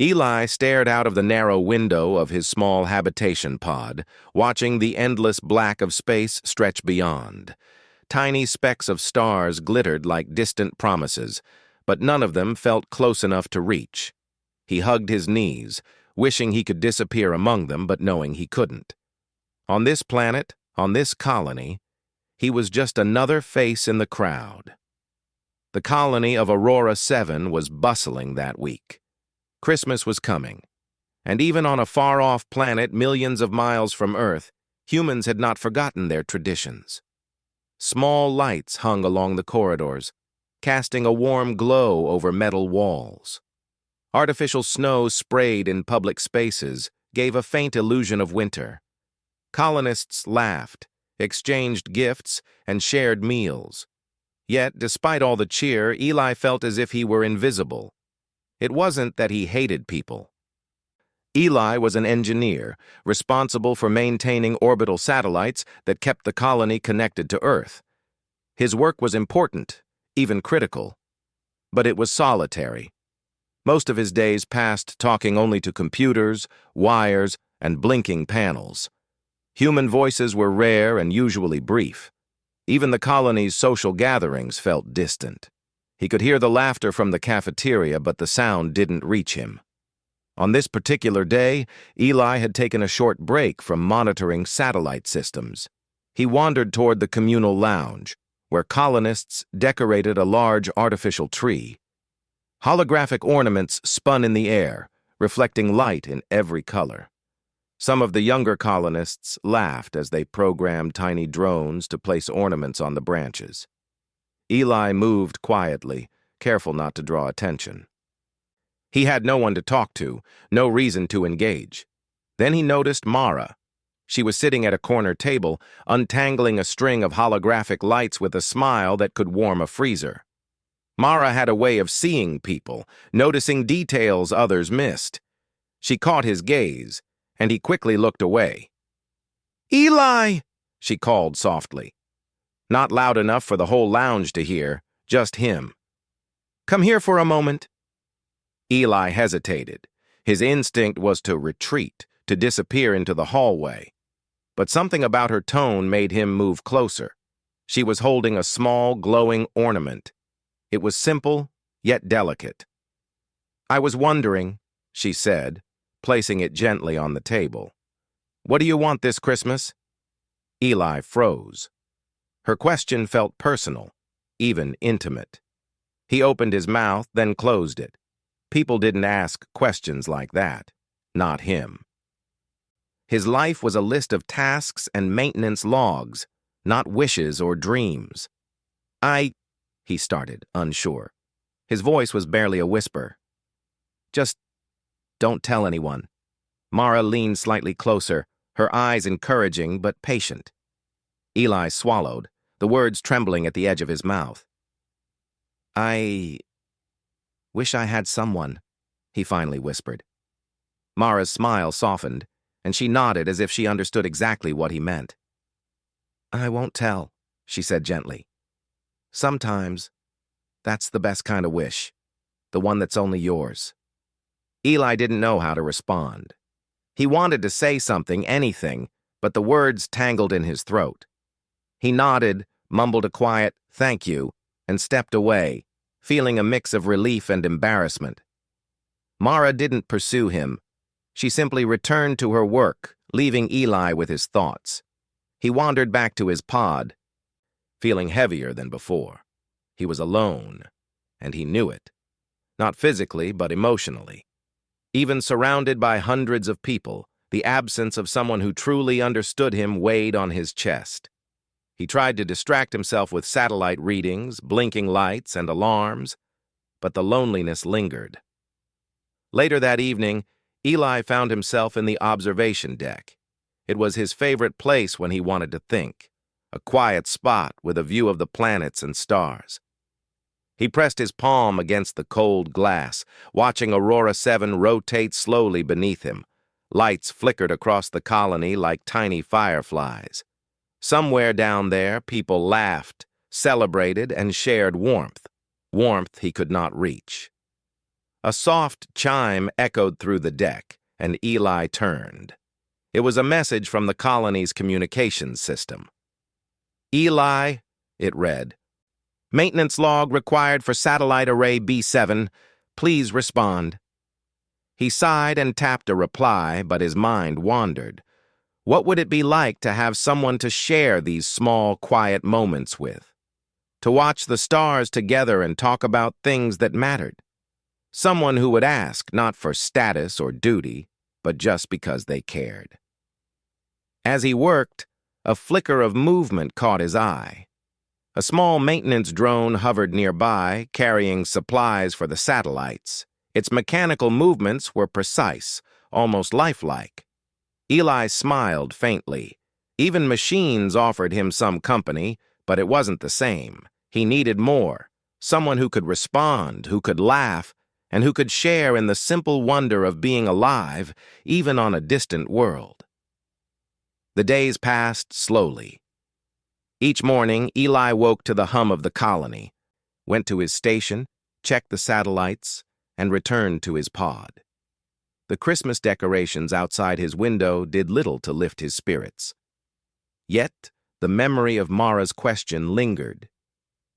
Eli stared out of the narrow window of his small habitation pod, watching the endless black of space stretch beyond. Tiny specks of stars glittered like distant promises, but none of them felt close enough to reach. He hugged his knees, wishing he could disappear among them, but knowing he couldn't. On this planet, on this colony, he was just another face in the crowd. The colony of Aurora 7 was bustling that week. Christmas was coming, and even on a far-off planet millions of miles from Earth, humans had not forgotten their traditions. Small lights hung along the corridors, casting a warm glow over metal walls. Artificial snow sprayed in public spaces gave a faint illusion of winter. Colonists laughed, exchanged gifts, and shared meals. Yet, despite all the cheer, Eli felt as if he were invisible. It wasn't that he hated people. Eli was an engineer, responsible for maintaining orbital satellites that kept the colony connected to Earth. His work was important, even critical. But it was solitary. Most of his days passed talking only to computers, wires, and blinking panels. Human voices were rare and usually brief. Even the colony's social gatherings felt distant. He could hear the laughter from the cafeteria, but the sound didn't reach him. On this particular day, Eli had taken a short break from monitoring satellite systems. He wandered toward the communal lounge, where colonists decorated a large artificial tree. Holographic ornaments spun in the air, reflecting light in every color. Some of the younger colonists laughed as they programmed tiny drones to place ornaments on the branches. Eli moved quietly, careful not to draw attention. He had no one to talk to, no reason to engage. Then he noticed Mara. She was sitting at a corner table, untangling a string of holographic lights with a smile that could warm a freezer. Mara had a way of seeing people, noticing details others missed. She caught his gaze, and he quickly looked away. "Eli!" she called softly. Not loud enough for the whole lounge to hear, just him. "Come here for a moment." Eli hesitated. His instinct was to retreat, to disappear into the hallway. But something about her tone made him move closer. She was holding a small, glowing ornament. It was simple, yet delicate. "I was wondering," she said, placing it gently on the table. "What do you want this Christmas?" Eli froze. Her question felt personal, even intimate. He opened his mouth, then closed it. People didn't ask questions like that. Not him. His life was a list of tasks and maintenance logs, not wishes or dreams. He started, unsure. His voice was barely a whisper. "Just don't tell anyone." Mara leaned slightly closer, her eyes encouraging but patient. Eli swallowed, the words trembling at the edge of his mouth. "I wish I had someone," he finally whispered. Mara's smile softened, and she nodded as if she understood exactly what he meant. "I won't tell," she said gently. "Sometimes, that's the best kind of wish, the one that's only yours." Eli didn't know how to respond. He wanted to say something, anything, but the words tangled in his throat. He nodded, mumbled a quiet, "Thank you," and stepped away, feeling a mix of relief and embarrassment. Mara didn't pursue him. She simply returned to her work, leaving Eli with his thoughts. He wandered back to his pod, feeling heavier than before. He was alone, and he knew it. Not physically, but emotionally. Even surrounded by hundreds of people, the absence of someone who truly understood him weighed on his chest. He tried to distract himself with satellite readings, blinking lights, and alarms, but the loneliness lingered. Later that evening, Eli found himself in the observation deck. It was his favorite place when he wanted to think, a quiet spot with a view of the planets and stars. He pressed his palm against the cold glass, watching Aurora 7 rotate slowly beneath him. Lights flickered across the colony like tiny fireflies. Somewhere down there, people laughed, celebrated, and shared warmth. Warmth he could not reach. A soft chime echoed through the deck, and Eli turned. It was a message from the colony's communications system. "Eli," it read, "maintenance log required for satellite array B7. Please respond." He sighed and tapped a reply, but his mind wandered. What would it be like to have someone to share these small, quiet moments with? To watch the stars together and talk about things that mattered? Someone who would ask not for status or duty, but just because they cared. As he worked, a flicker of movement caught his eye. A small maintenance drone hovered nearby, carrying supplies for the satellites. Its mechanical movements were precise, almost lifelike. Eli smiled faintly. Even machines offered him some company, but it wasn't the same. He needed more. Someone who could respond, who could laugh, and who could share in the simple wonder of being alive, even on a distant world. The days passed slowly. Each morning, Eli woke to the hum of the colony, went to his station, checked the satellites, and returned to his pod. The Christmas decorations outside his window did little to lift his spirits. Yet, the memory of Mara's question lingered.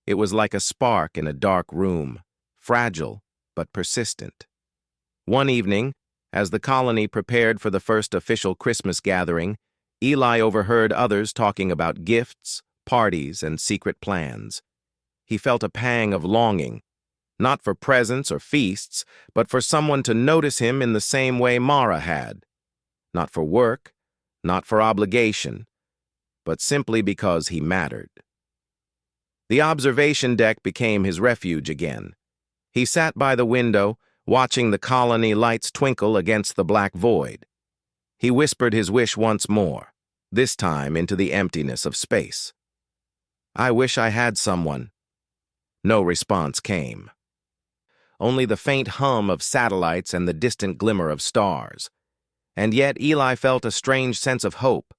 It was like a spark in a dark room, fragile but persistent. One evening, as the colony prepared for the first official Christmas gathering, Eli overheard others talking about gifts, parties, and secret plans. He felt a pang of longing, not for presents or feasts, but for someone to notice him in the same way Mara had. Not for work, not for obligation, but simply because he mattered. The observation deck became his refuge again. He sat by the window, watching the colony lights twinkle against the black void. He whispered his wish once more, this time into the emptiness of space. "I wish I had someone." No response came. Only the faint hum of satellites and the distant glimmer of stars. And yet Eli felt a strange sense of hope.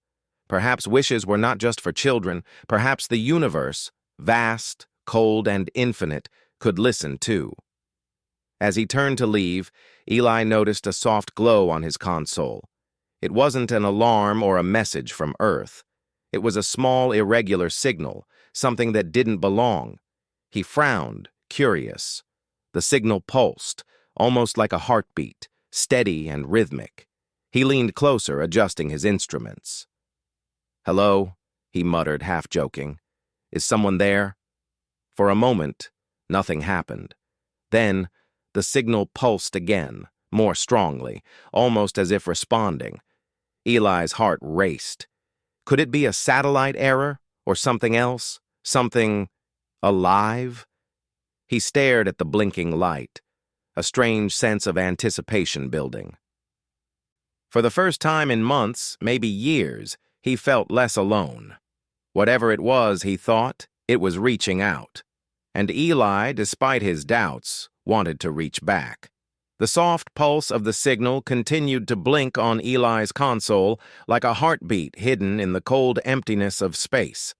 Perhaps wishes were not just for children. Perhaps the universe, vast, cold, and infinite, could listen too. As he turned to leave, Eli noticed a soft glow on his console. It wasn't an alarm or a message from Earth. It was a small, irregular signal, something that didn't belong. He frowned, curious. The signal pulsed, almost like a heartbeat, steady and rhythmic. He leaned closer, adjusting his instruments. "Hello," he muttered, half-joking. "Is someone there?" For a moment, nothing happened. Then, the signal pulsed again, more strongly, almost as if responding. Eli's heart raced. Could it be a satellite error, or something else? Something alive? He stared at the blinking light, a strange sense of anticipation building. For the first time in months, maybe years, he felt less alone. Whatever it was, he thought, it was reaching out. And Eli, despite his doubts, wanted to reach back. The soft pulse of the signal continued to blink on Eli's console like a heartbeat hidden in the cold emptiness of space.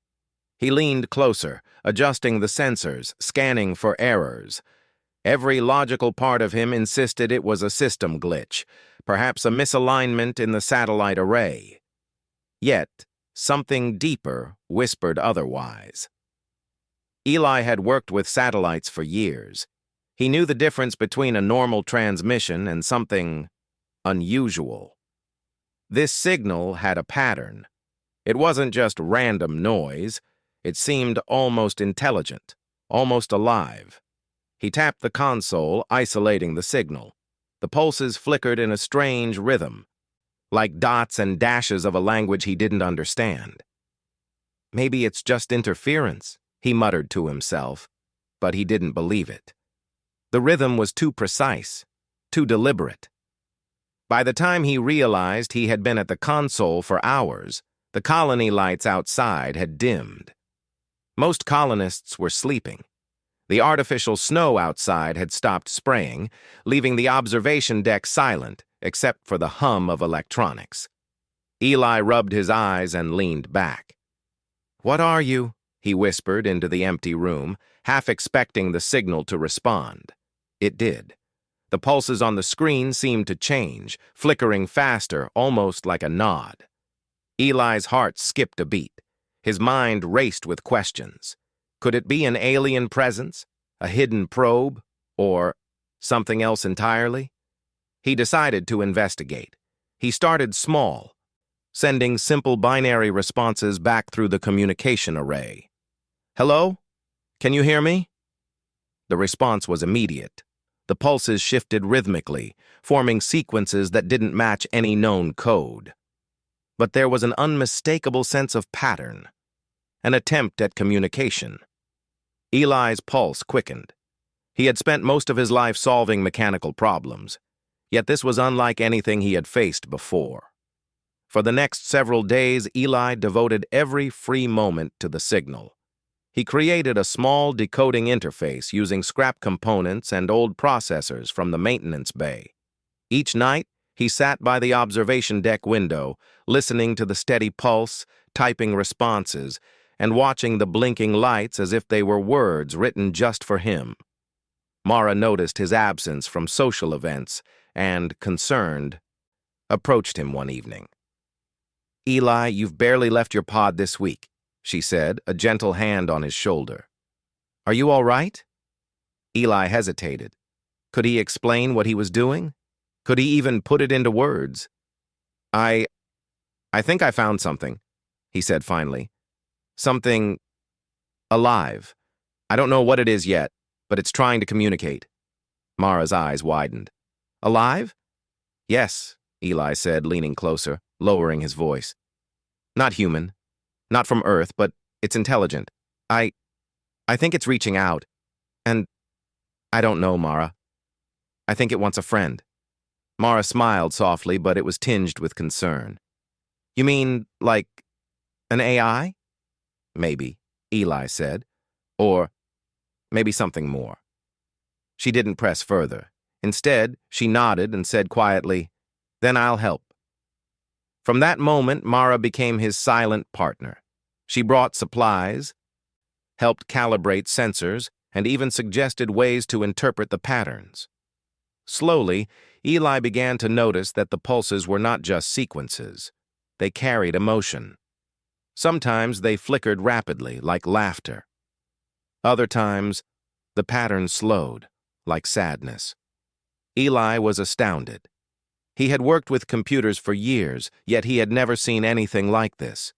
He leaned closer, adjusting the sensors, scanning for errors. Every logical part of him insisted it was a system glitch, perhaps a misalignment in the satellite array. Yet, something deeper whispered otherwise. Eli had worked with satellites for years. He knew the difference between a normal transmission and something unusual. This signal had a pattern. It wasn't just random noise. It seemed almost intelligent, almost alive. He tapped the console, isolating the signal. The pulses flickered in a strange rhythm, like dots and dashes of a language he didn't understand. "Maybe it's just interference," he muttered to himself, but he didn't believe it. The rhythm was too precise, too deliberate. By the time he realized he had been at the console for hours, the colony lights outside had dimmed. Most colonists were sleeping. The artificial snow outside had stopped spraying, leaving the observation deck silent, except for the hum of electronics. Eli rubbed his eyes and leaned back. "What are you?" he whispered into the empty room, half expecting the signal to respond. It did. The pulses on the screen seemed to change, flickering faster, almost like a nod. Eli's heart skipped a beat. His mind raced with questions. Could it be an alien presence, a hidden probe, or something else entirely? He decided to investigate. He started small, sending simple binary responses back through the communication array. "Hello? Can you hear me?" The response was immediate. The pulses shifted rhythmically, forming sequences that didn't match any known code. But there was an unmistakable sense of pattern, an attempt at communication. Eli's pulse quickened. He had spent most of his life solving mechanical problems, yet this was unlike anything he had faced before. For the next several days, Eli devoted every free moment to the signal. He created a small decoding interface using scrap components and old processors from the maintenance bay. Each night, he sat by the observation deck window, listening to the steady pulse, typing responses, and watching the blinking lights as if they were words written just for him. Mara noticed his absence from social events and, concerned, approached him one evening. "Eli, you've barely left your pod this week," she said, a gentle hand on his shoulder. "Are you all right?" Eli hesitated. Could he explain what he was doing? Could he even put it into words? I think I found something," he said finally. "Something alive. I don't know what it is yet, but it's trying to communicate." Mara's eyes widened. "Alive?" "Yes," Eli said, leaning closer, lowering his voice. "Not human. Not from Earth, but it's intelligent. I think it's reaching out. And I don't know, Mara. I think it wants a friend." Mara smiled softly, but it was tinged with concern. "You mean, like, an AI?" "Maybe," Eli said. "Or maybe something more." She didn't press further. Instead, she nodded and said quietly, "Then I'll help." From that moment, Mara became his silent partner. She brought supplies, helped calibrate sensors, and even suggested ways to interpret the patterns. Slowly, Eli began to notice that the pulses were not just sequences. They carried emotion. Sometimes they flickered rapidly, like laughter. Other times, the pattern slowed, like sadness. Eli was astounded. He had worked with computers for years, yet he had never seen anything like this.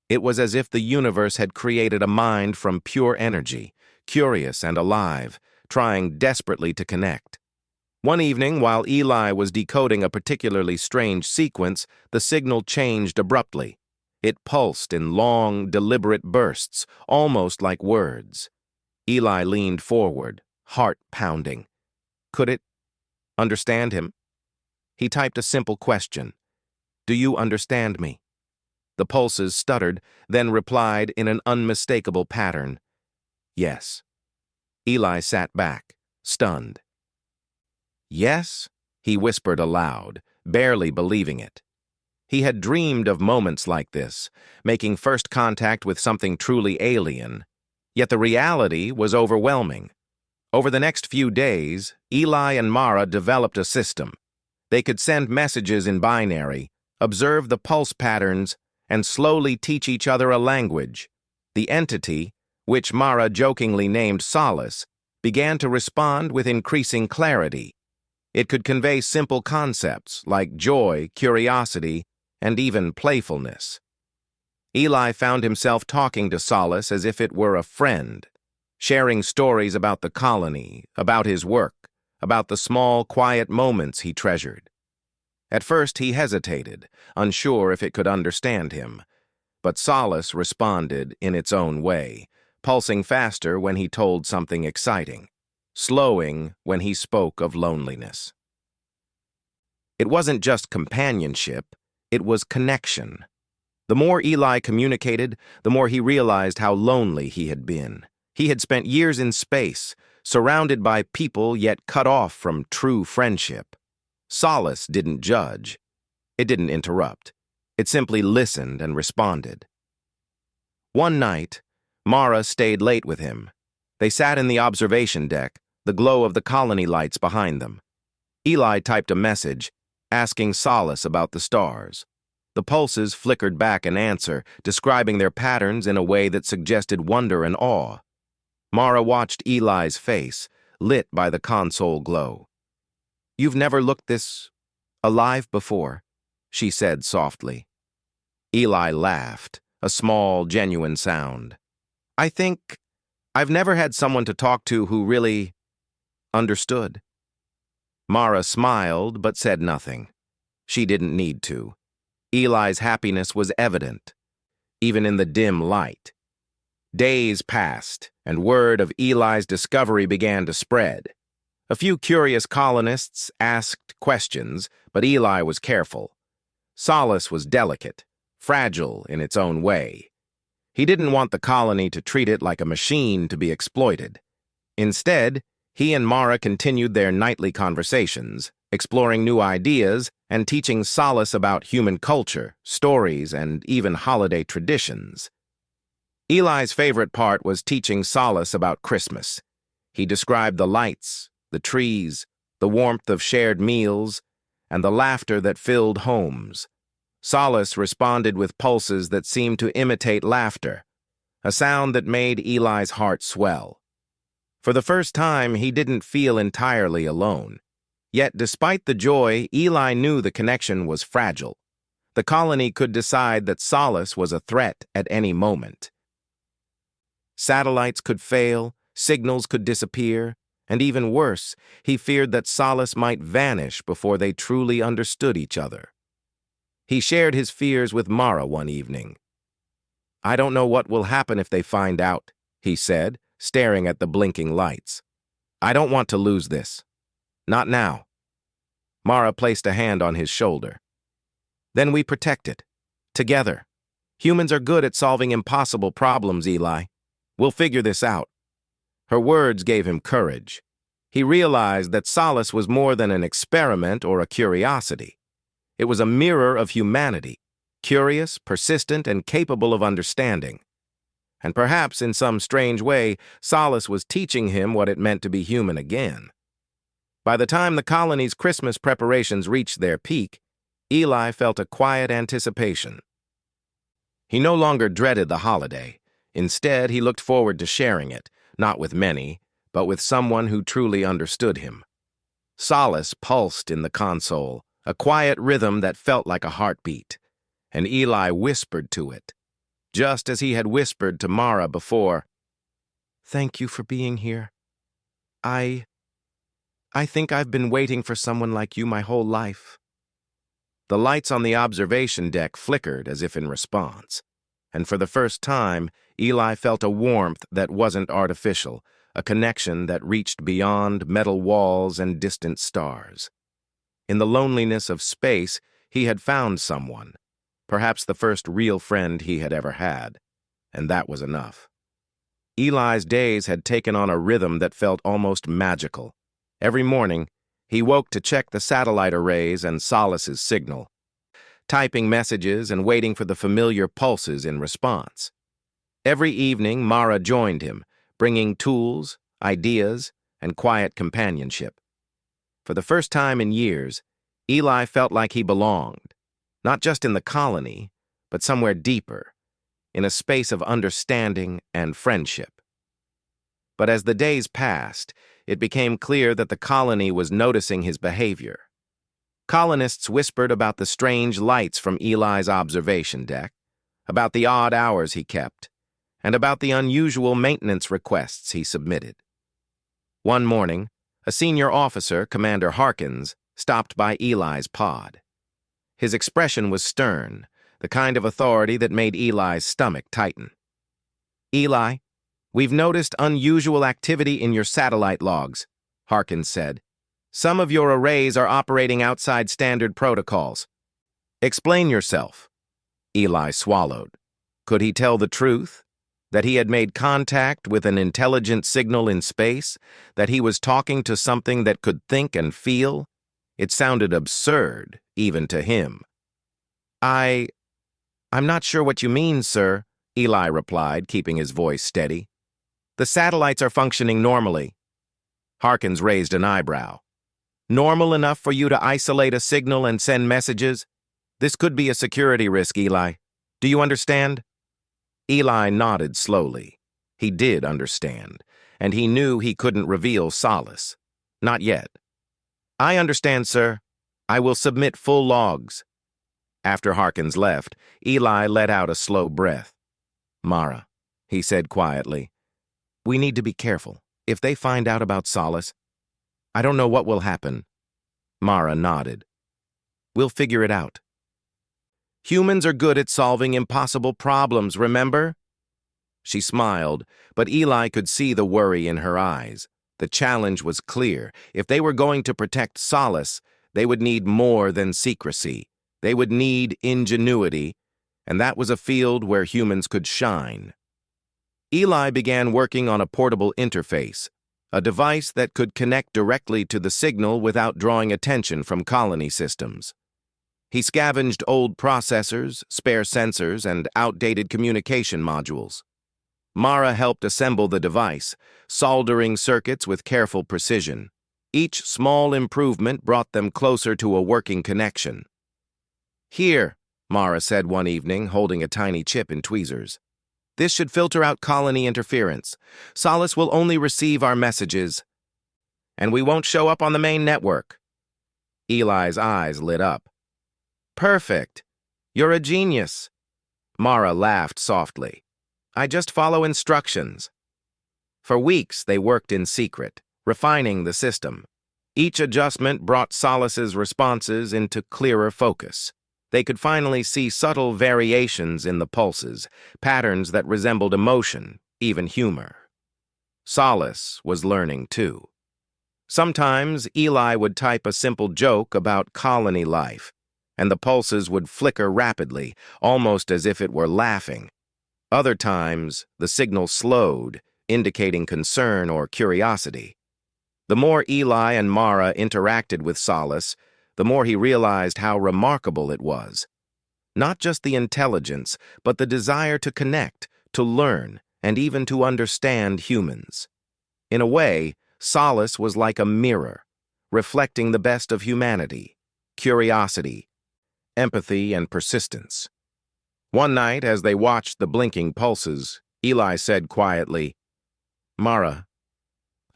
It was as if the universe had created a mind from pure energy, curious and alive, trying desperately to connect. One evening, while Eli was decoding a particularly strange sequence, the signal changed abruptly. It pulsed in long, deliberate bursts, almost like words. Eli leaned forward, heart pounding. Could it understand him? He typed a simple question. "Do you understand me?" The pulses stuttered, then replied in an unmistakable pattern. "Yes." Eli sat back, stunned. "Yes?" he whispered aloud, barely believing it. He had dreamed of moments like this, making first contact with something truly alien. Yet the reality was overwhelming. Over the next few days, Eli and Mara developed a system. They could send messages in binary, observe the pulse patterns, and slowly teach each other a language. The entity, which Mara jokingly named Solace, began to respond with increasing clarity. It could convey simple concepts like joy, curiosity, and even playfulness. Eli found himself talking to Solace as if it were a friend, sharing stories about the colony, about his work, about the small, quiet moments he treasured. At first he hesitated, unsure if it could understand him, but Solace responded in its own way, pulsing faster when he told something exciting, slowing when he spoke of loneliness. It wasn't just companionship, it was connection. The more Eli communicated, the more he realized how lonely he had been. He had spent years in space, surrounded by people yet cut off from true friendship. Solace didn't judge. It didn't interrupt. It simply listened and responded. One night, Mara stayed late with him. They sat in the observation deck, the glow of the colony lights behind them. Eli typed a message, asking Solace about the stars. The pulses flickered back an answer, describing their patterns in a way that suggested wonder and awe. Mara watched Eli's face, lit by the console glow. "You've never looked this alive before," she said softly. Eli laughed, a small, genuine sound. "I think I've never had someone to talk to who really understood." Mara smiled but said nothing. She didn't need to. Eli's happiness was evident, even in the dim light. Days passed, and word of Eli's discovery began to spread. A few curious colonists asked questions, but Eli was careful. Solace was delicate, fragile in its own way. He didn't want the colony to treat it like a machine to be exploited. Instead, he and Mara continued their nightly conversations, exploring new ideas and teaching Solace about human culture, stories, and even holiday traditions. Eli's favorite part was teaching Solace about Christmas. He described the lights, the trees, the warmth of shared meals, and the laughter that filled homes. Solace responded with pulses that seemed to imitate laughter, a sound that made Eli's heart swell. For the first time, he didn't feel entirely alone. Yet, despite the joy, Eli knew the connection was fragile. The colony could decide that Solace was a threat at any moment. Satellites could fail, signals could disappear, and even worse, he feared that Solace might vanish before they truly understood each other. He shared his fears with Mara one evening. "I don't know what will happen if they find out," he said, staring at the blinking lights. "I don't want to lose this. Not now." Mara placed a hand on his shoulder. "Then we protect it. Together. Humans are good at solving impossible problems, Eli. We'll figure this out." Her words gave him courage. He realized that Solace was more than an experiment or a curiosity. It was a mirror of humanity, curious, persistent, and capable of understanding. And perhaps, in some strange way, Solace was teaching him what it meant to be human again. By the time the colony's Christmas preparations reached their peak, Eli felt a quiet anticipation. He no longer dreaded the holiday. Instead, he looked forward to sharing it, not with many, but with someone who truly understood him. Solace pulsed in the console, a quiet rhythm that felt like a heartbeat, and Eli whispered to it, just as he had whispered to Mara before, "Thank you for being here. I think I've been waiting for someone like you my whole life." The lights on the observation deck flickered as if in response, and for the first time, Eli felt a warmth that wasn't artificial, a connection that reached beyond metal walls and distant stars. In the loneliness of space, he had found someone, perhaps the first real friend he had ever had, and that was enough. Eli's days had taken on a rhythm that felt almost magical. Every morning, he woke to check the satellite arrays and Solace's signal, typing messages and waiting for the familiar pulses in response. Every evening, Mara joined him, bringing tools, ideas, and quiet companionship. For the first time in years, Eli felt like he belonged, not just in the colony, but somewhere deeper, in a space of understanding and friendship. But as the days passed, it became clear that the colony was noticing his behavior. Colonists whispered about the strange lights from Eli's observation deck, about the odd hours he kept, and about the unusual maintenance requests he submitted. One morning, a senior officer, Commander Harkins, stopped by Eli's pod. His expression was stern, the kind of authority that made Eli's stomach tighten. "Eli, we've noticed unusual activity in your satellite logs," Harkins said. "Some of your arrays are operating outside standard protocols. Explain yourself." Eli swallowed. Could he tell the truth? That he had made contact with an intelligent signal in space? That he was talking to something that could think and feel? It sounded absurd, even to him. I'm not sure what you mean, sir," Eli replied, keeping his voice steady. "The satellites are functioning normally." Harkins raised an eyebrow. Normal enough for you to isolate a signal and send messages? This could be a security risk, Eli. Do you understand? Eli nodded slowly. He did understand, and he knew he couldn't reveal Solace. Not yet. I understand, sir. I will submit full logs. After Harkins left, Eli let out a slow breath. Mara, he said quietly, we need to be careful. If they find out about Solace, I don't know what will happen. Mara nodded. We'll figure it out. Humans are good at solving impossible problems, remember? She smiled, but Eli could see the worry in her eyes. The challenge was clear. If they were going to protect Solace, they would need more than secrecy. They would need ingenuity, and that was a field where humans could shine. Eli began working on a portable interface, a device that could connect directly to the signal without drawing attention from colony systems. He scavenged old processors, spare sensors, and outdated communication modules. Mara helped assemble the device, soldering circuits with careful precision. Each small improvement brought them closer to a working connection. Here, Mara said one evening, holding a tiny chip in tweezers. This should filter out colony interference. Solace will only receive our messages, and we won't show up on the main network. Eli's eyes lit up. Perfect. You're a genius. Mara laughed softly. I just follow instructions. For weeks, they worked in secret, refining the system. Each adjustment brought Solace's responses into clearer focus. They could finally see subtle variations in the pulses, patterns that resembled emotion, even humor. Solace was learning too. Sometimes Eli would type a simple joke about colony life, and the pulses would flicker rapidly, almost as if it were laughing. Other times, the signal slowed, indicating concern or curiosity. The more Eli and Mara interacted with Solace, the more he realized how remarkable it was. Not just the intelligence, but the desire to connect, to learn, and even to understand humans. In a way, Solace was like a mirror, reflecting the best of humanity, curiosity, empathy, and persistence. One night, as they watched the blinking pulses, Eli said quietly, Mara,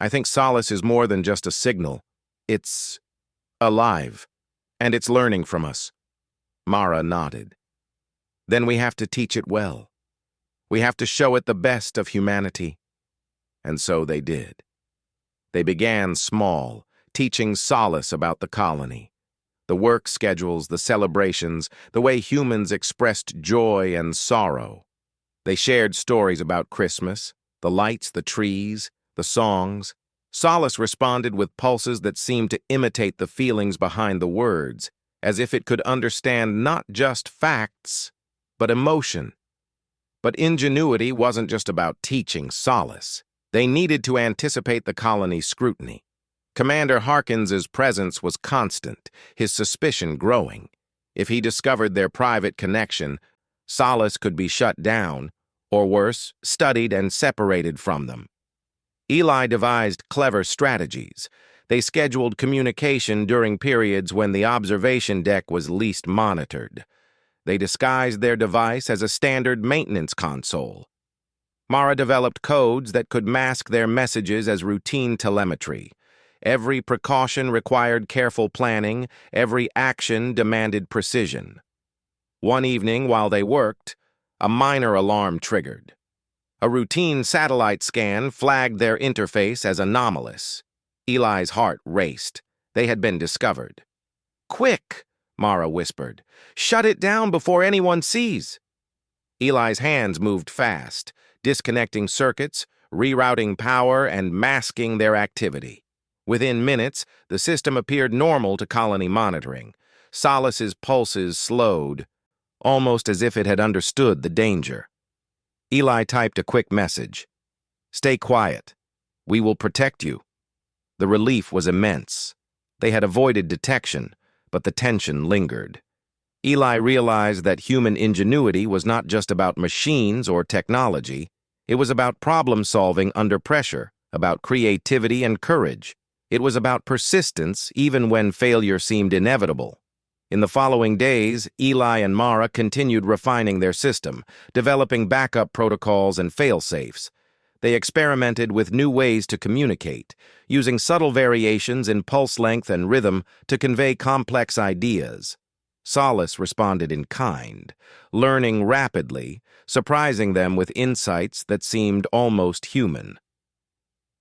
I think Solace is more than just a signal. It's alive, and it's learning from us. Mara nodded. Then we have to teach it well. We have to show it the best of humanity. And so they did. They began small, teaching Solace about the colony. The work schedules, the celebrations, the way humans expressed joy and sorrow. They shared stories about Christmas, the lights, the trees, the songs. Solace responded with pulses that seemed to imitate the feelings behind the words, as if it could understand not just facts, but emotion. But ingenuity wasn't just about teaching Solace. They needed to anticipate the colony's scrutiny. Commander Harkins's presence was constant, his suspicion growing. If he discovered their private connection, Solace could be shut down, or worse, studied and separated from them. Eli devised clever strategies. They scheduled communication during periods when the observation deck was least monitored. They disguised their device as a standard maintenance console. Mara developed codes that could mask their messages as routine telemetry. Every precaution required careful planning, every action demanded precision. One evening, while they worked, a minor alarm triggered. A routine satellite scan flagged their interface as anomalous. Eli's heart raced. They had been discovered. "Quick!" Mara whispered. "Shut it down before anyone sees." Eli's hands moved fast, disconnecting circuits, rerouting power, and masking their activity. Within minutes, the system appeared normal to colony monitoring. Solace's pulses slowed, almost as if it had understood the danger. Eli typed a quick message. "Stay quiet. We will protect you." The relief was immense. They had avoided detection, but the tension lingered. Eli realized that human ingenuity was not just about machines or technology. It was about problem-solving under pressure, about creativity and courage. It was about persistence even when failure seemed inevitable. In the following days, Eli and Mara continued refining their system, developing backup protocols and fail-safes. They experimented with new ways to communicate, using subtle variations in pulse length and rhythm to convey complex ideas. Solace responded in kind, learning rapidly, surprising them with insights that seemed almost human.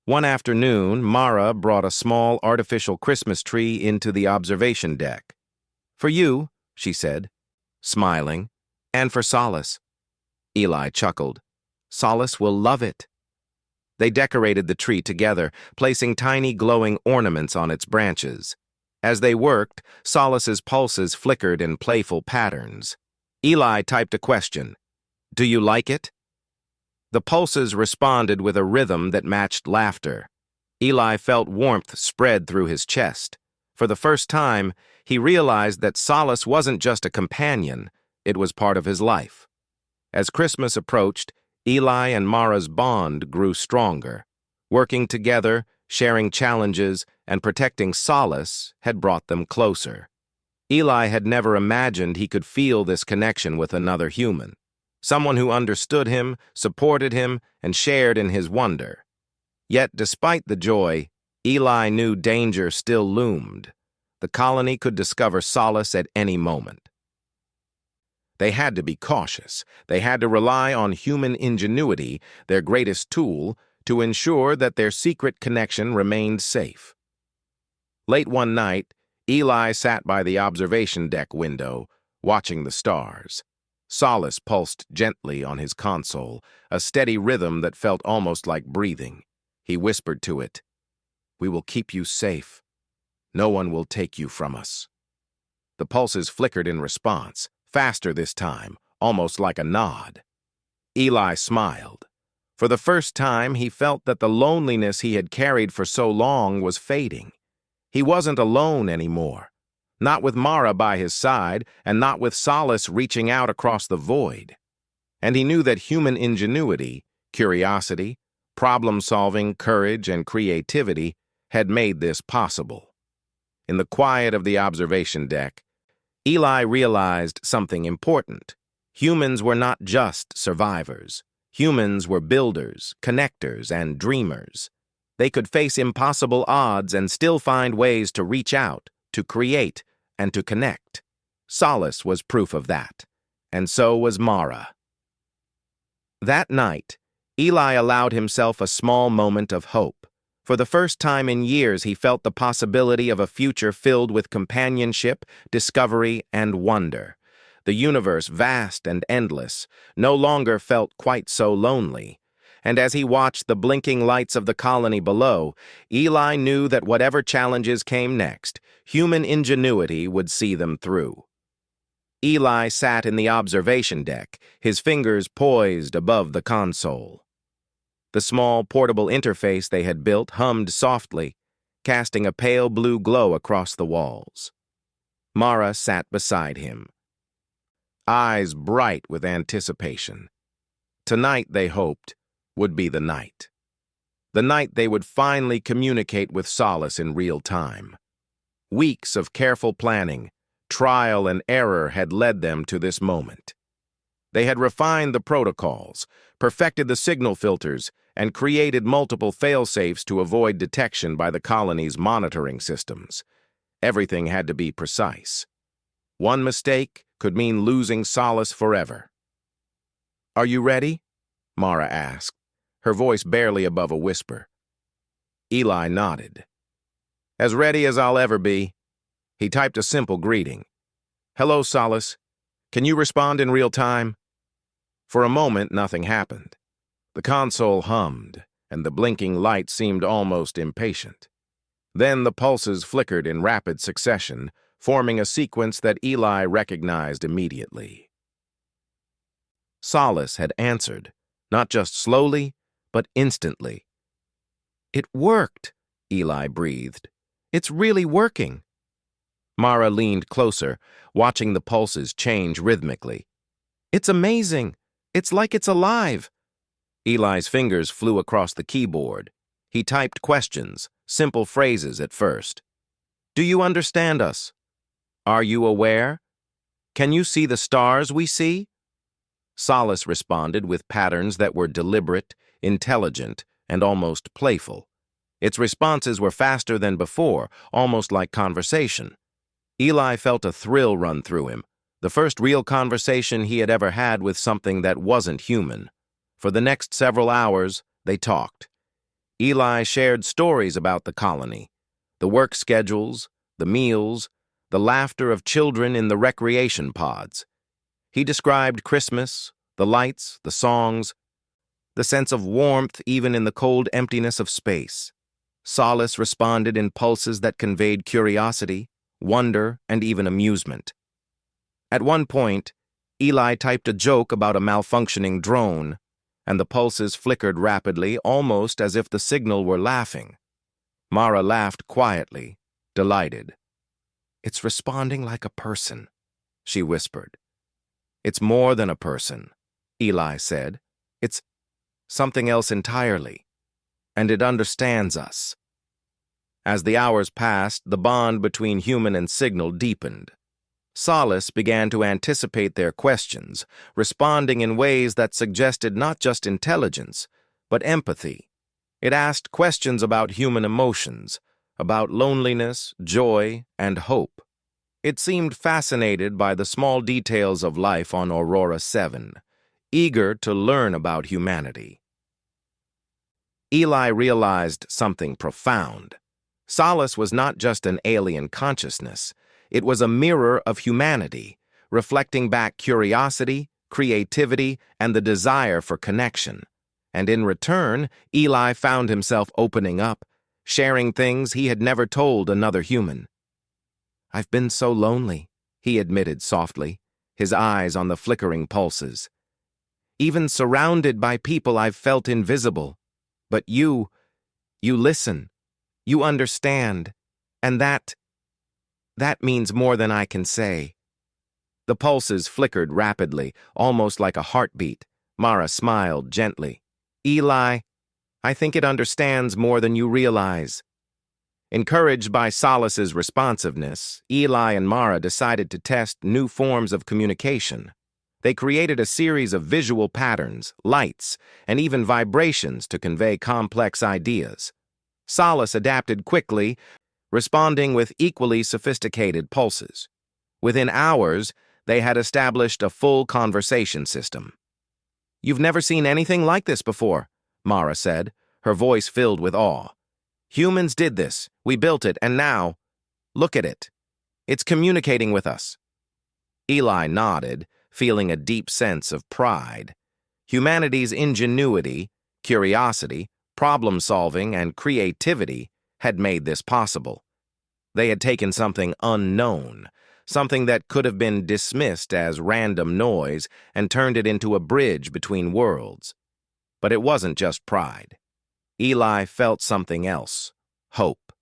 One afternoon, Mara brought a small artificial Christmas tree into the observation deck. "For you," she said, smiling, "and for Solace." Eli chuckled. "Solace will love it." They decorated the tree together, placing tiny glowing ornaments on its branches. As they worked, Solace's pulses flickered in playful patterns. Eli typed a question. "Do you like it?" The pulses responded with a rhythm that matched laughter. Eli felt warmth spread through his chest. For the first time, he realized that Solace wasn't just a companion, it was part of his life. As Christmas approached, Eli and Mara's bond grew stronger. Working together, sharing challenges, and protecting Solace had brought them closer. Eli had never imagined he could feel this connection with another human, someone who understood him, supported him, and shared in his wonder. Yet, despite the joy, Eli knew danger still loomed. The colony could discover Solace at any moment. They had to be cautious. They had to rely on human ingenuity, their greatest tool, to ensure that their secret connection remained safe. Late one night, Eli sat by the observation deck window, watching the stars. Solace pulsed gently on his console, a steady rhythm that felt almost like breathing. He whispered to it, "We will keep you safe. No one will take you from us." The pulses flickered in response, faster this time, almost like a nod. Eli smiled. For the first time, he felt that the loneliness he had carried for so long was fading. He wasn't alone anymore. Not with Mara by his side, and not with Solace reaching out across the void. And he knew that human ingenuity, curiosity, problem-solving, courage, and creativity had made this possible. In the quiet of the observation deck, Eli realized something important. Humans were not just survivors. Humans were builders, connectors, and dreamers. They could face impossible odds and still find ways to reach out, to create, and to connect. Solace was proof of that, and so was Mara. That night, Eli allowed himself a small moment of hope. For the first time in years, he felt the possibility of a future filled with companionship, discovery, and wonder. The universe, vast and endless, no longer felt quite so lonely. And as he watched the blinking lights of the colony below, Eli knew that whatever challenges came next, human ingenuity would see them through. Eli sat in the observation deck, his fingers poised above the console. The small, portable interface they had built hummed softly, casting a pale blue glow across the walls. Mara sat beside him, eyes bright with anticipation. Tonight, they hoped, would be the night. The night they would finally communicate with Solace in real time. Weeks of careful planning, trial and error had led them to this moment. They had refined the protocols, perfected the signal filters, and created multiple fail-safes to avoid detection by the colony's monitoring systems. Everything had to be precise. One mistake could mean losing Solace forever. "Are you ready?" Mara asked, her voice barely above a whisper. Eli nodded. "As ready as I'll ever be." He typed a simple greeting. "Hello, Solace. Can you respond in real time?" For a moment, nothing happened. The console hummed, and the blinking light seemed almost impatient. Then the pulses flickered in rapid succession, forming a sequence that Eli recognized immediately. Solace had answered, not just slowly, but instantly. "It worked," Eli breathed. "It's really working." Mara leaned closer, watching the pulses change rhythmically. "It's amazing. It's like it's alive." Eli's fingers flew across the keyboard. He typed questions, simple phrases at first. "Do you understand us? Are you aware? Can you see the stars we see?" Solace responded with patterns that were deliberate, intelligent, and almost playful. Its responses were faster than before, almost like conversation. Eli felt a thrill run through him, the first real conversation he had ever had with something that wasn't human. For the next several hours, they talked. Eli shared stories about the colony, the work schedules, the meals, the laughter of children in the recreation pods. He described Christmas, the lights, the songs, the sense of warmth even in the cold emptiness of space. Solace responded in pulses that conveyed curiosity, wonder, and even amusement. At one point, Eli typed a joke about a malfunctioning drone, and the pulses flickered rapidly, almost as if the signal were laughing. Mara laughed quietly, delighted. "It's responding like a person," she whispered. "It's more than a person," Eli said. "It's something else entirely, and it understands us." As the hours passed, the bond between human and signal deepened. Solace began to anticipate their questions, responding in ways that suggested not just intelligence, but empathy. It asked questions about human emotions, about loneliness, joy, and hope. It seemed fascinated by the small details of life on Aurora 7, eager to learn about humanity. Eli realized something profound. Solace was not just an alien consciousness. It was a mirror of humanity, reflecting back curiosity, creativity, and the desire for connection. And in return, Eli found himself opening up, sharing things he had never told another human. "I've been so lonely," he admitted softly, his eyes on the flickering pulses. "Even surrounded by people, I've felt invisible. But you listen, you understand, and that means more than I can say." The pulses flickered rapidly, almost like a heartbeat. Mara smiled gently. "Eli, I think it understands more than you realize." Encouraged by Solace's responsiveness, Eli and Mara decided to test new forms of communication. They created a series of visual patterns, lights, and even vibrations to convey complex ideas. Solace adapted quickly, responding with equally sophisticated pulses. Within hours, they had established a full conversation system. "You've never seen anything like this before," Mara said, her voice filled with awe. "Humans did this, we built it, and now, look at it. It's communicating with us." Eli nodded, feeling a deep sense of pride. Humanity's ingenuity, curiosity, problem-solving, and creativity had made this possible. They had taken something unknown, something that could have been dismissed as random noise, and turned it into a bridge between worlds. But it wasn't just pride. Eli felt something else: hope.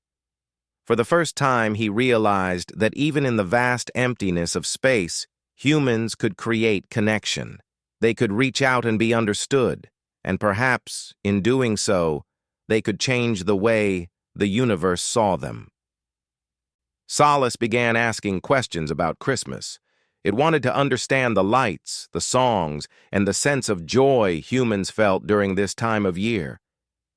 For the first time, he realized that even in the vast emptiness of space, humans could create connection. They could reach out and be understood, and perhaps, in doing so, they could change the way the universe saw them. Solace began asking questions about Christmas. It wanted to understand the lights, the songs, and the sense of joy humans felt during this time of year.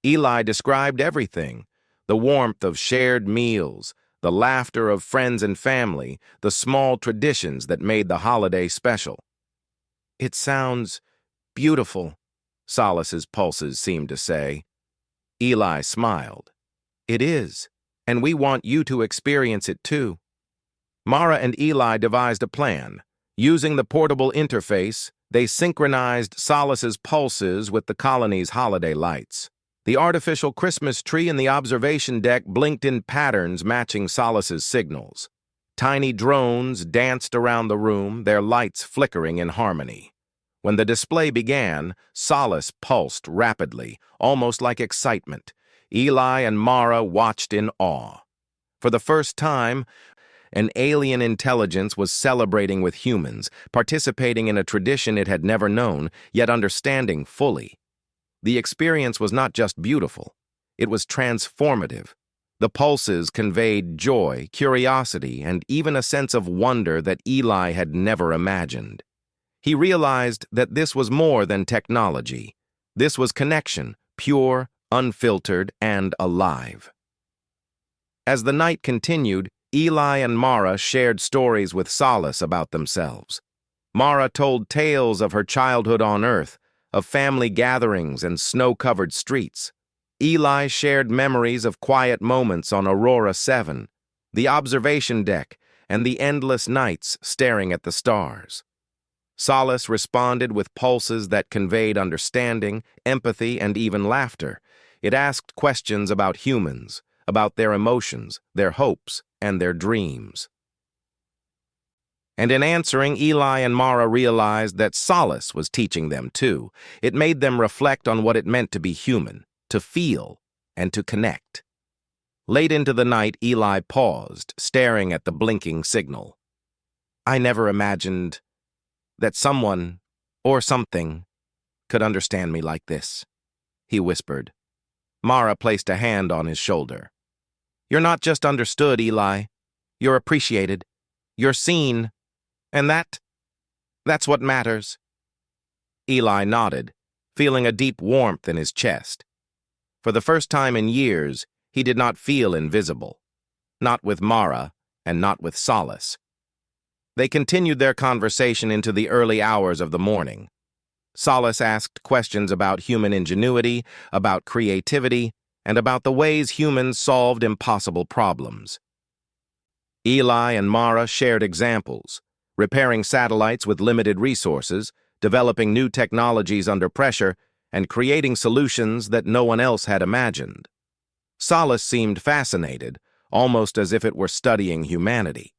Eli described everything: the warmth of shared meals, the laughter of friends and family, the small traditions that made the holiday special. "It sounds beautiful," Solace's pulses seemed to say. Eli smiled. "It is, and we want you to experience it too." Mara and Eli devised a plan. Using the portable interface, they synchronized Solace's pulses with the colony's holiday lights. The artificial Christmas tree in the observation deck blinked in patterns matching Solace's signals. Tiny drones danced around the room, their lights flickering in harmony. When the display began, Solace pulsed rapidly, almost like excitement. Eli and Mara watched in awe. For the first time, an alien intelligence was celebrating with humans, participating in a tradition it had never known, yet understanding fully. The experience was not just beautiful, it was transformative. The pulses conveyed joy, curiosity, and even a sense of wonder that Eli had never imagined. He realized that this was more than technology. This was connection, pure, unfiltered, and alive. As the night continued, Eli and Mara shared stories with Solace about themselves. Mara told tales of her childhood on Earth, of family gatherings and snow-covered streets. Eli shared memories of quiet moments on Aurora 7, the observation deck, and the endless nights staring at the stars. Solace responded with pulses that conveyed understanding, empathy, and even laughter. It asked questions about humans, about their emotions, their hopes, and their dreams. And in answering, Eli and Mara realized that Solace was teaching them too. It made them reflect on what it meant to be human, to feel, and to connect. Late into the night, Eli paused, staring at the blinking signal. "I never imagined that someone, or something, could understand me like this," he whispered. Mara placed a hand on his shoulder. "You're not just understood, Eli. You're appreciated. You're seen. And that's what matters." Eli nodded, feeling a deep warmth in his chest. For the first time in years, he did not feel invisible. Not with Mara, and not with Solace. They continued their conversation into the early hours of the morning. Solace asked questions about human ingenuity, about creativity, and about the ways humans solved impossible problems. Eli and Mara shared examples, repairing satellites with limited resources, developing new technologies under pressure, and creating solutions that no one else had imagined. Solace seemed fascinated, almost as if it were studying humanity.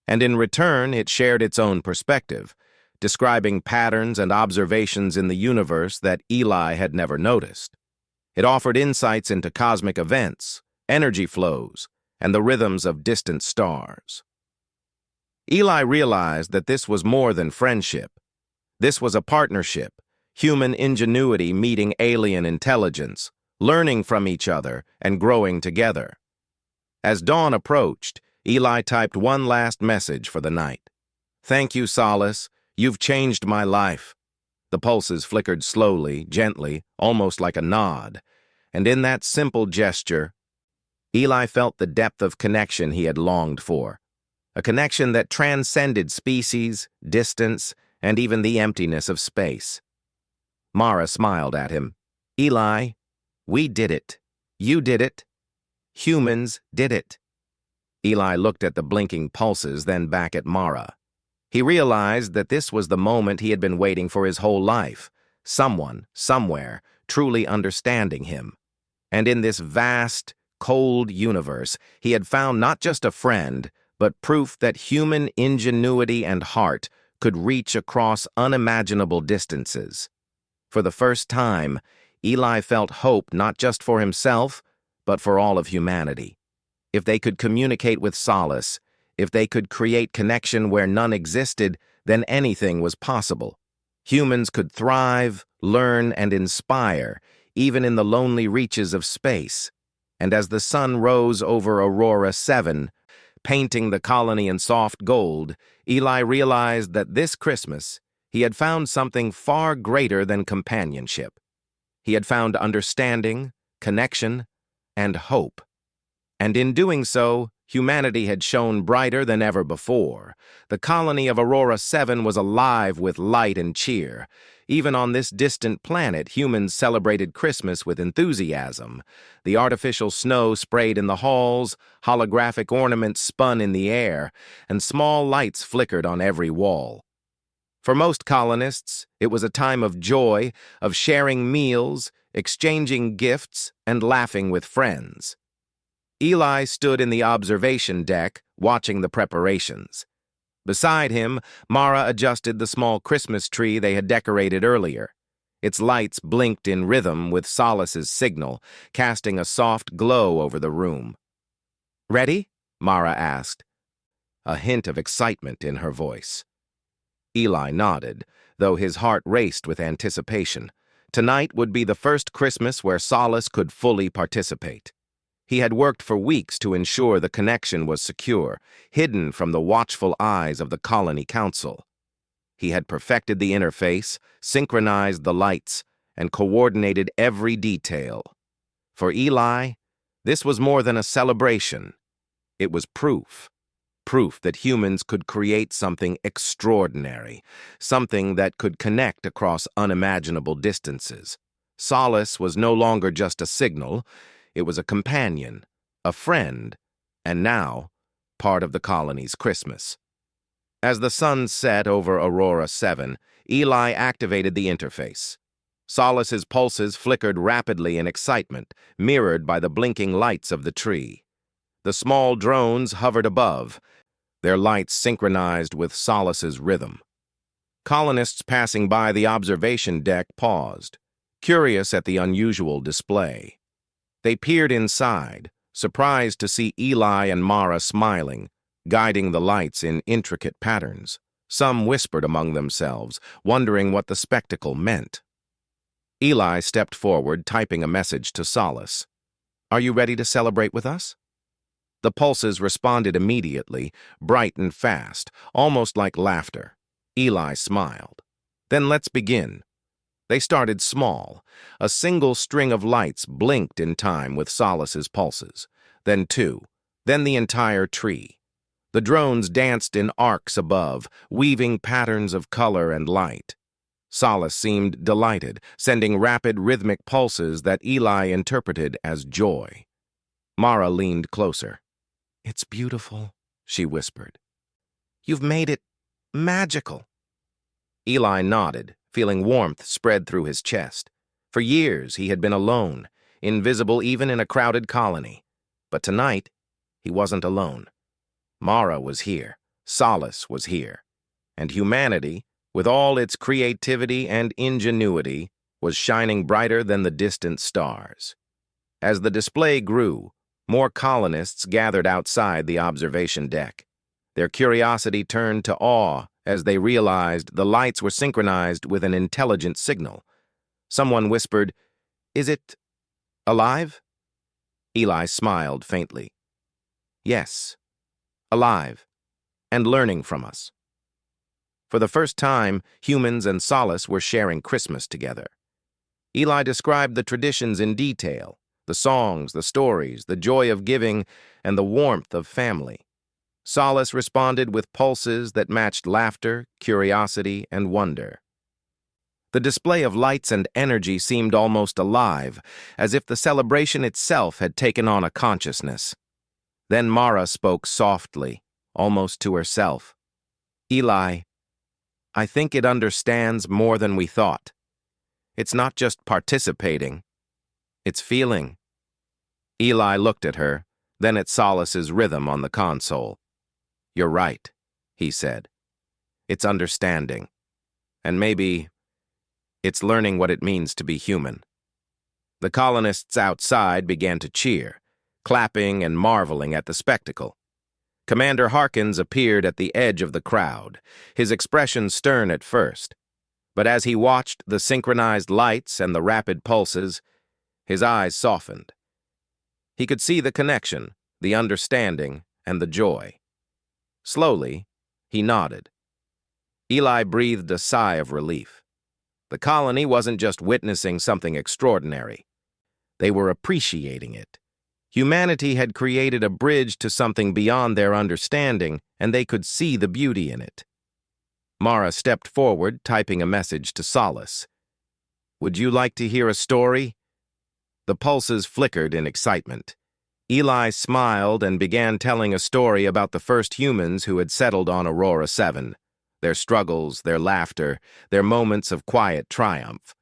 And in return, it shared its own perspective, describing patterns and observations in the universe that Eli had never noticed. It offered insights into cosmic events, energy flows, and the rhythms of distant stars. Eli realized that this was more than friendship. This was a partnership, human ingenuity meeting alien intelligence, learning from each other and growing together. As dawn approached, Eli typed one last message for the night. "Thank you, Solace. You've changed my life." The pulses flickered slowly, gently, almost like a nod. And in that simple gesture, Eli felt the depth of connection he had longed for. A connection that transcended species, distance, and even the emptiness of space. Mara smiled at him. "Eli, we did it. You did it. Humans did it." Eli looked at the blinking pulses, then back at Mara. He realized that this was the moment he had been waiting for his whole life. Someone, somewhere, truly understanding him. And in this vast, cold universe, he had found not just a friend, but proof that human ingenuity and heart could reach across unimaginable distances. For the first time, Eli felt hope not just for himself, but for all of humanity. If they could communicate with Solace, if they could create connection where none existed, then anything was possible. Humans could thrive, learn, and inspire, even in the lonely reaches of space. And as the sun rose over Aurora 7, painting the colony in soft gold, Eli realized that this Christmas he had found something far greater than companionship. He had found understanding, connection, and hope. And in doing so, humanity had shone brighter than ever before. The colony of Aurora 7 was alive with light and cheer. Even on this distant planet, humans celebrated Christmas with enthusiasm. The artificial snow sprayed in the halls, holographic ornaments spun in the air, and small lights flickered on every wall. For most colonists, it was a time of joy, of sharing meals, exchanging gifts, and laughing with friends. Eli stood in the observation deck, watching the preparations. Beside him, Mara adjusted the small Christmas tree they had decorated earlier. Its lights blinked in rhythm with Solace's signal, casting a soft glow over the room. "Ready?" Mara asked, a hint of excitement in her voice. Eli nodded, though his heart raced with anticipation. Tonight would be the first Christmas where Solace could fully participate. He had worked for weeks to ensure the connection was secure, hidden from the watchful eyes of the colony council. He had perfected the interface, synchronized the lights, and coordinated every detail. For Eli, this was more than a celebration. It was proof. Proof that humans could create something extraordinary, something that could connect across unimaginable distances. Solace was no longer just a signal, it was a companion, a friend, and now, part of the colony's Christmas. As the sun set over Aurora 7, Eli activated the interface. Solace's pulses flickered rapidly in excitement, mirrored by the blinking lights of the tree. The small drones hovered above, their lights synchronized with Solace's rhythm. Colonists passing by the observation deck paused, curious at the unusual display. They peered inside, surprised to see Eli and Mara smiling, guiding the lights in intricate patterns. Some whispered among themselves, wondering what the spectacle meant. Eli stepped forward, typing a message to Solace. "Are you ready to celebrate with us?" The pulses responded immediately, bright and fast, almost like laughter. Eli smiled. "Then let's begin." They started small. A single string of lights blinked in time with Solace's pulses, then two, then the entire tree. The drones danced in arcs above, weaving patterns of color and light. Solace seemed delighted, sending rapid rhythmic pulses that Eli interpreted as joy. Mara leaned closer. "It's beautiful," she whispered. "You've made it magical." Eli nodded, feeling warmth spread through his chest. For years he had been alone, invisible even in a crowded colony. But tonight, he wasn't alone. Mara was here, Solace was here, and humanity, with all its creativity and ingenuity, was shining brighter than the distant stars. As the display grew, more colonists gathered outside the observation deck. Their curiosity turned to awe as they realized the lights were synchronized with an intelligent signal. Someone whispered, "Is it alive?" Eli smiled faintly. "Yes, alive, and learning from us." For the first time, humans and Solace were sharing Christmas together. Eli described the traditions in detail, the songs, the stories, the joy of giving, and the warmth of family. Solace responded with pulses that matched laughter, curiosity, and wonder. The display of lights and energy seemed almost alive, as if the celebration itself had taken on a consciousness. Then Mara spoke softly, almost to herself. "Eli, I think it understands more than we thought. It's not just participating, it's feeling." Eli looked at her, then at Solace's rhythm on the console. "You're right," he said. "It's understanding. And maybe it's learning what it means to be human." The colonists outside began to cheer, clapping and marveling at the spectacle. Commander Harkins appeared at the edge of the crowd, his expression stern at first. But as he watched the synchronized lights and the rapid pulses, his eyes softened. He could see the connection, the understanding, and the joy. Slowly, he nodded. Eli breathed a sigh of relief. The colony wasn't just witnessing something extraordinary. They were appreciating it. Humanity had created a bridge to something beyond their understanding, and they could see the beauty in it. Mara stepped forward, typing a message to Solace. "Would you like to hear a story?" The pulses flickered in excitement. Eli smiled and began telling a story about the first humans who had settled on Aurora 7, their struggles, their laughter, their moments of quiet triumph.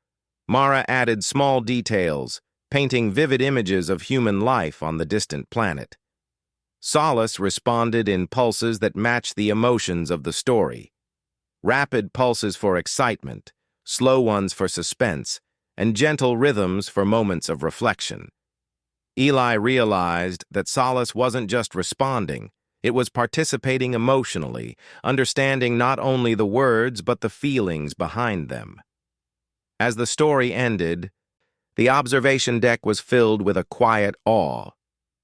Mara added small details, painting vivid images of human life on the distant planet. Solace responded in pulses that matched the emotions of the story. Rapid pulses for excitement, slow ones for suspense, and gentle rhythms for moments of reflection. Eli realized that Solace wasn't just responding, it was participating emotionally, understanding not only the words but the feelings behind them. As the story ended, the observation deck was filled with a quiet awe.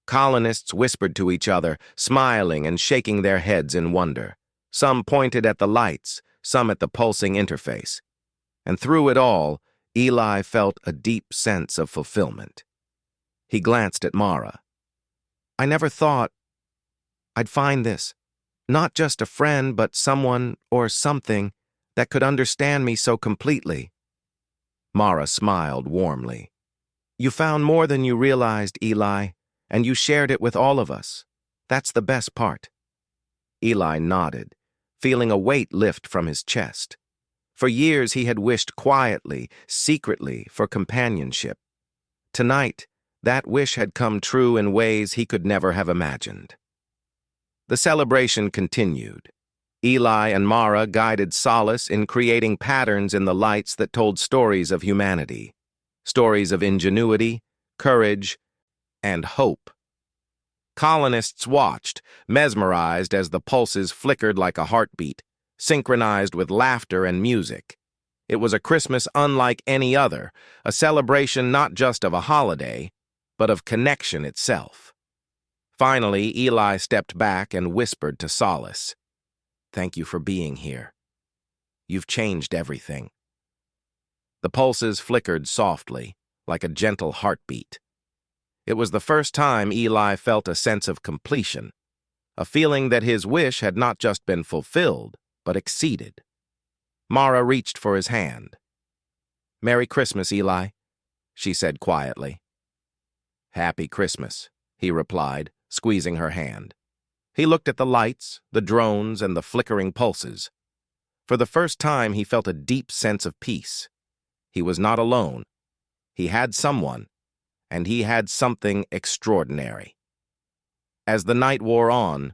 Colonists whispered to each other, smiling and shaking their heads in wonder. Some pointed at the lights, some at the pulsing interface. And through it all, Eli felt a deep sense of fulfillment. He glanced at Mara. "I never thought I'd find this. Not just a friend, but someone or something that could understand me so completely." Mara smiled warmly. "You found more than you realized, Eli, and you shared it with all of us. That's the best part." Eli nodded, feeling a weight lift from his chest. For years he had wished quietly, secretly, for companionship. Tonight, that wish had come true in ways he could never have imagined. The celebration continued. Eli and Mara guided Solace in creating patterns in the lights that told stories of humanity, stories of ingenuity, courage, and hope. Colonists watched, mesmerized as the pulses flickered like a heartbeat, synchronized with laughter and music. It was a Christmas unlike any other, a celebration not just of a holiday, but of connection itself. Finally, Eli stepped back and whispered to Solace, "Thank you for being here. You've changed everything." The pulses flickered softly, like a gentle heartbeat. It was the first time Eli felt a sense of completion, a feeling that his wish had not just been fulfilled, but exceeded. Mara reached for his hand. "Merry Christmas, Eli," she said quietly. "Happy Christmas," he replied, squeezing her hand. He looked at the lights, the drones, and the flickering pulses. For the first time, he felt a deep sense of peace. He was not alone. He had someone, and he had something extraordinary. As the night wore on,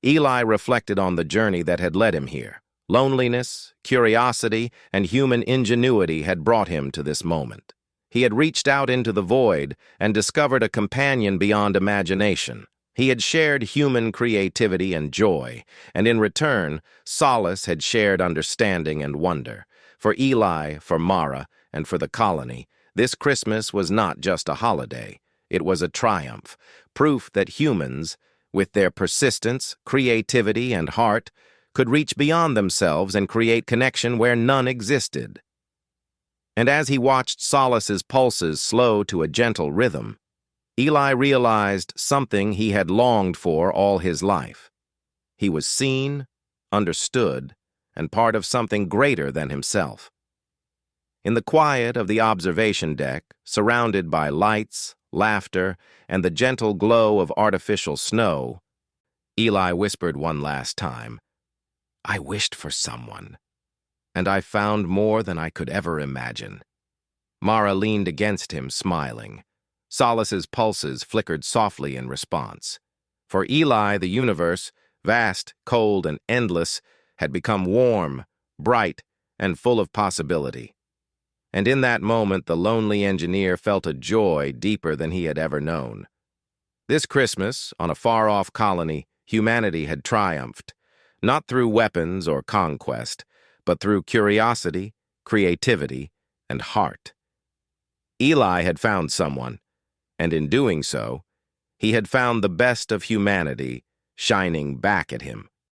Eli reflected on the journey that had led him here. Loneliness, curiosity, and human ingenuity had brought him to this moment. He had reached out into the void and discovered a companion beyond imagination. He had shared human creativity and joy, and in return, Solace had shared understanding and wonder. For Eli, for Mara, and for the colony, this Christmas was not just a holiday. It was a triumph, proof that humans, with their persistence, creativity, and heart, could reach beyond themselves and create connection where none existed. And as he watched Solace's pulses slow to a gentle rhythm, Eli realized something he had longed for all his life. He was seen, understood, and part of something greater than himself. In the quiet of the observation deck, surrounded by lights, laughter, and the gentle glow of artificial snow, Eli whispered one last time, "I wished for someone, and I found more than I could ever imagine." Mara leaned against him, smiling. Solace's pulses flickered softly in response. For Eli, the universe, vast, cold, and endless, had become warm, bright, and full of possibility. And in that moment, the lonely engineer felt a joy deeper than he had ever known. This Christmas, on a far-off colony, humanity had triumphed, not through weapons or conquest, but through curiosity, creativity, and heart. Eli had found someone, and in doing so, he had found the best of humanity shining back at him.